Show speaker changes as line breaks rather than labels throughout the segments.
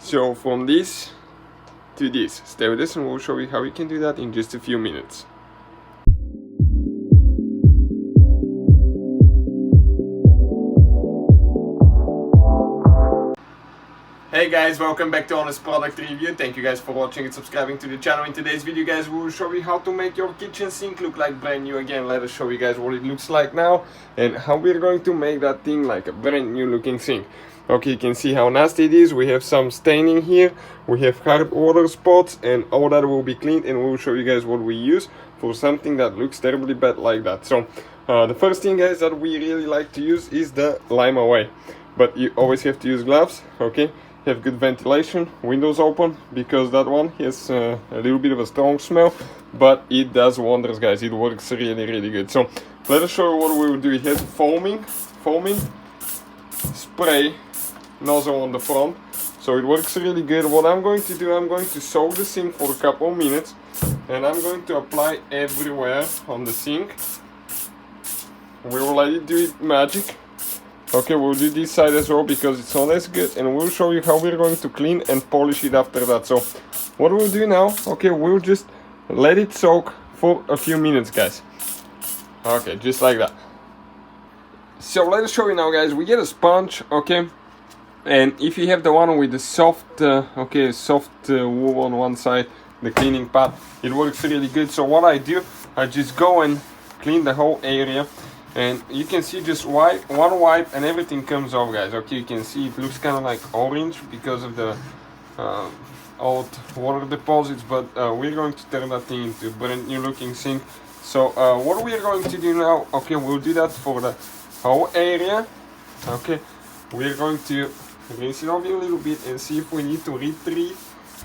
So from this to this, stay with us and we'll show you how you can do that in just a few minutes. Hey guys, welcome back to Honest Product Review. Thank you guys for watching and subscribing to the channel. In today's video guys, we will show you how to make your kitchen sink look like brand new again. Let us show you guys what it looks like now and how we're going to make that thing like a brand new looking sink. Okay, you can see how nasty it is. We have some staining here, we have hard water spots, and all that will be cleaned, and we'll show you guys what we use for something that looks terribly bad like that. So the first thing guys that we really like to use is the lime away, but you always have to use gloves. Okay, have good ventilation, windows open, because that one has a little bit of a strong smell, but it does wonders guys. It works really good. So let us show you what we will do. It has foaming spray nozzle on the front, so it works really good. What I'm going to do, I'm going to soak the sink for a couple of minutes, and I'm going to apply everywhere on the sink. We will let it do its magic. Okay, we'll do this side as well because it's not as good, and we'll show you how we're going to clean and polish it after that. So what we'll do now, okay, we'll just let it soak for a few minutes guys. Okay, just like that. So let us show you now guys. We get a sponge, okay, and if you have the one with the soft wool on one side, the cleaning pad, it works really good. So what I do, I just go and clean the whole area. And you can see just one wipe and everything comes off guys. Okay, you can see it looks kind of like orange because of the old water deposits, but we're going to turn that thing into a brand new looking sink. So what we are going to do now, okay, we'll do that for the whole area. Okay, we're going to rinse it off a little bit and see if we need to retrieve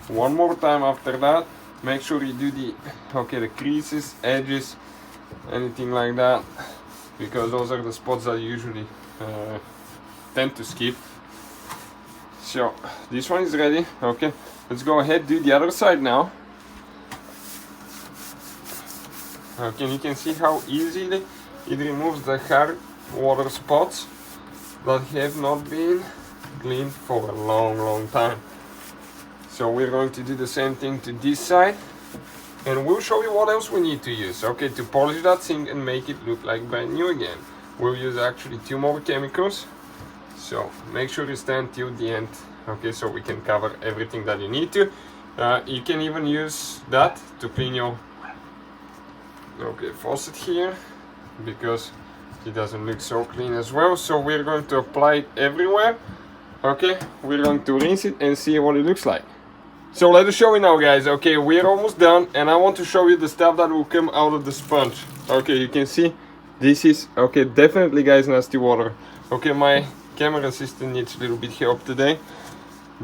one more time after that. Make sure you do the creases, edges, anything like that, because those are the spots that you usually tend to skip. So this one is ready. Okay, let's go ahead, do the other side now. Okay, and you can see how easily it removes the hard water spots that have not been cleaned for a long time. So we're going to do the same thing to this side, and we'll show you what else we need to use, okay, to polish that sink and make it look like brand new again. We'll use actually 2 more chemicals, so make sure you stand till the end, okay, so we can cover everything that you need to. You can even use that to clean your faucet here, because it doesn't look so clean as well. So we're going to apply it everywhere. Okay, we're going to rinse it and see what it looks like. So let us show you now guys. Okay, we're almost done, and I want to show you the stuff that will come out of the sponge. Okay, you can see this is, okay, definitely guys, nasty water. Okay, my camera assistant needs a little bit help today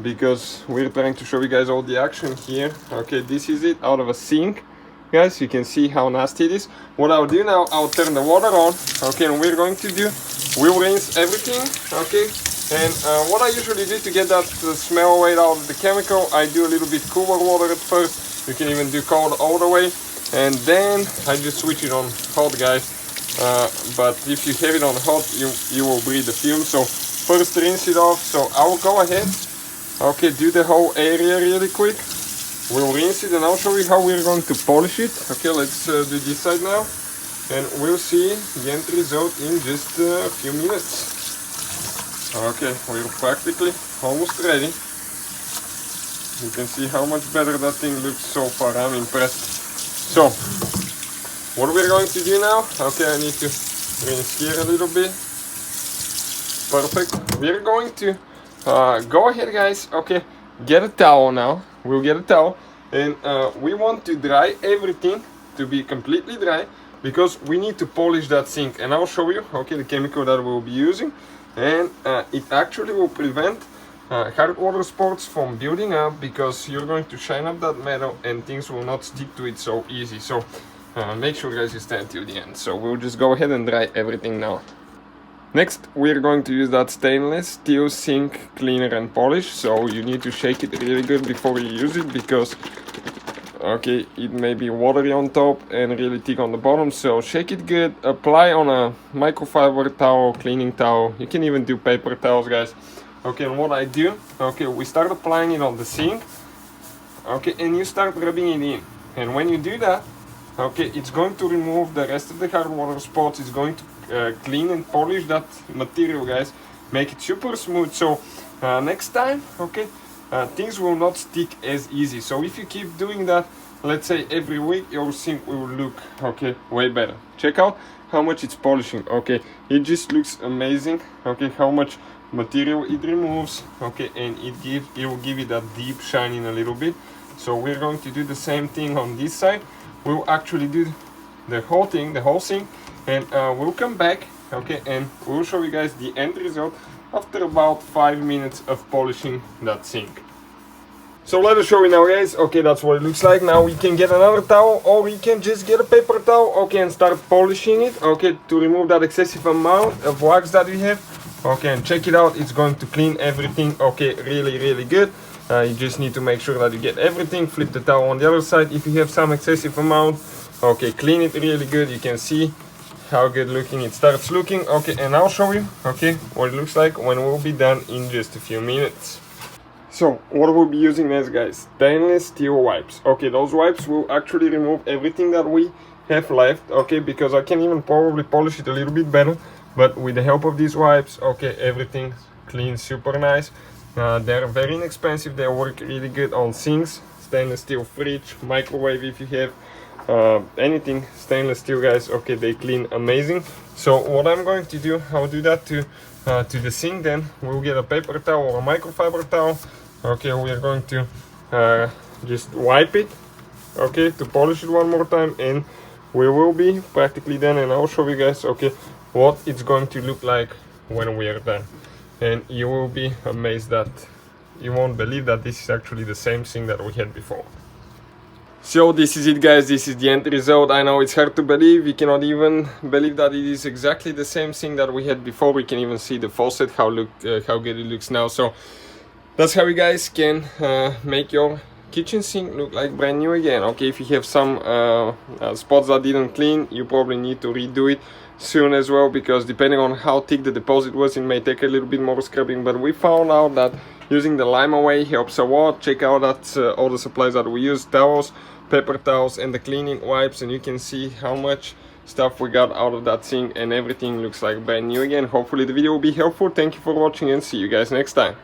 because we're trying to show you guys all the action here. Okay, this is it out of a sink guys. You can see how nasty it is. What I'll do now, I'll turn the water on. Okay, and we're going to do, we'll rinse everything. Okay, and what I usually do to get that smell away out of the chemical, I do a little bit cooler water at first. You can even do cold all the way, and then I just switch it on hot guys. But if you have it on hot, you will breathe the fumes. So first rinse it off. So I will go ahead, okay, do the whole area really quick. We'll rinse it and I'll show you how we're going to polish it. Okay, let's do this side now, and we'll see the end result in just a few minutes. Okay, we're practically almost ready. You can see how much better that thing looks so far. I'm impressed. So what we're going to do now, okay, I need to rinse here a little bit. Perfect. We're going to go ahead guys, okay, get a towel now. We'll get a towel, and we want to dry everything to be completely dry, because we need to polish that sink, and I'll show you, okay, the chemical that we'll be using, and it actually will prevent hard water spots from building up, because you're going to shine up that metal and things will not stick to it so easy. So make sure guys you stand till the end. So we'll just go ahead and dry everything now. Next, we're going to use that stainless steel sink cleaner and polish. So you need to shake it really good before you use it, because okay, it may be watery on top and really thick on the bottom. So shake it good, apply on a microfiber towel, cleaning towel. You can even do paper towels guys. Okay, and what I do, okay, we start applying it on the sink, okay, and you start rubbing it in. And when you do that, okay, it's going to remove the rest of the hard water spots. It's going to clean and polish that material, guys, make it super smooth. So next time, okay, things will not stick as easy. So if you keep doing that, let's say every week, your sink will look, okay, way better. Check out how much it's polishing. Okay, it just looks amazing. Okay, how much material it removes. Okay, and it will give it that deep shining a little bit. So we're going to do the same thing on this side. We'll actually do the whole thing, the whole sink, and we'll come back, okay, and we'll show you guys the end result after about 5 minutes of polishing that sink. So let us show you now, guys. Okay, that's what it looks like. Now we can get another towel, or we can just get a paper towel, okay, and start polishing it, okay, to remove that excessive amount of wax that we have. Okay, and check it out, it's going to clean everything, okay, really good. You just need to make sure that you get everything. Flip the towel on the other side. If you have some excessive amount, okay, clean it really good. You can see how good looking it starts looking. Okay, and I'll show you, okay, what it looks like when we'll be done in just a few minutes. So what we'll be using next, guys, stainless steel wipes. Okay, those wipes will actually remove everything that we have left, okay, because I can even probably polish it a little bit better, but with the help of these wipes, okay, everything cleans super nice. They're very inexpensive. They work really good on sinks, stainless steel fridge, microwave. If you have anything stainless steel, guys, okay, they clean amazing. So what I'm going to do, I'll do that to the sink. Then we'll get a paper towel or a microfiber towel. Okay, we are going to just wipe it, okay, to polish it one more time, and we will be practically done. And I'll show you guys, okay, what it's going to look like when we are done. And you will be amazed that you won't believe that this is actually the same thing that we had before. So this is it, guys. This is the end result. I know it's hard to believe. We cannot even believe that it is exactly the same thing that we had before. We can even see the faucet, how good it looks now. So that's how you guys can make your kitchen sink look like brand new again. Okay, if you have some spots that didn't clean, you probably need to redo it soon as well, because depending on how thick the deposit was, it may take a little bit more scrubbing. But we found out that using the limescale helps a lot. Check out that all the supplies that we use, towels, paper towels, and the cleaning wipes, and you can see how much stuff we got out of that sink, and everything looks like brand new again. Hopefully the video will be helpful. Thank you for watching, and see you guys next time.